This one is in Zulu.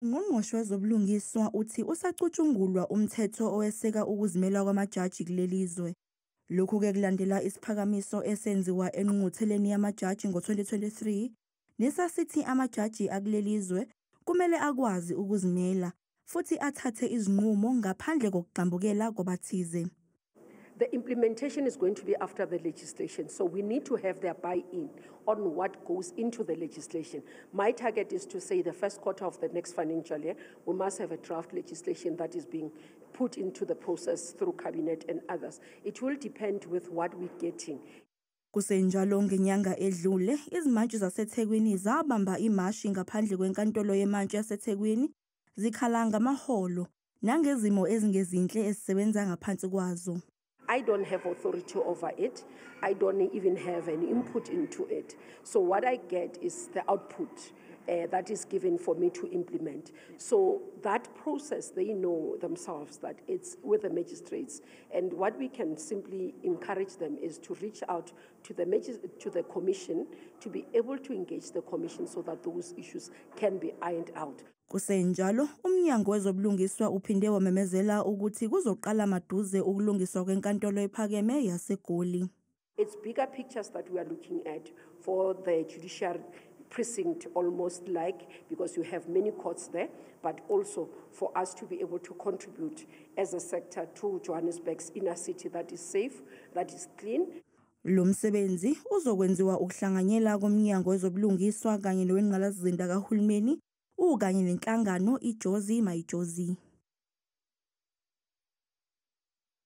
Ungqongqoshe wezobulungiswa uthi usacutshungulwa umthetho oweseka ukuzimela kwamajaji kuleli zwe. Lokhu-ke kulandela isiphakamiso esenziwa engqungqutheleni yamajaji ngo-2023 nesasithi amajaji akuleli zwe kumele akwazi ukuzimela futhi athathe izinqumo ngaphandle kokugxambukela kwabathize. The implementation is going to be after the legislation, so we need to have their buy-in on what goes into the legislation. My target is to say the first quarter of the next financial year, we must have a draft legislation that is being put into the process through cabinet and others. It will depend with what we're getting. Kusenjalo ngenyanga edlule, izimantshi zaseThekwini zabamba imashi ngaphandle kwenkantolo yemantshi yaseThekwini zikhala ngamaholo nangezimo ezingezinhle ezisebenza ngaphansi kwazo. I don't have authority over it. I don't even have any input into it. So what I get is the output that is given for me to implement. So that process, they know themselves that it's with the magistrates. And what we can simply encourage them is to reach out to the commission to be able to engage the commission so that those issues can be ironed out. Kusenjalo, umnyango wezobulungiswa uphinde wamemezela ukuthi kuzoqala maduze ukulungiswa kwenkantolo ephakeme yaseGoli. It's bigger pictures that we are looking at for the judiciary precinct, almost like, because you have many courts there, but also for us to be able to contribute as a sector to Johannesburg's inner city that is safe, that is clean. Lo msebenzi uzokwenziwa ukuhlanganyela komnyango wezobulungiswa kanye nowengqalasizinda kahulumeni ukanye nenhlangano iJozi Mayijozi.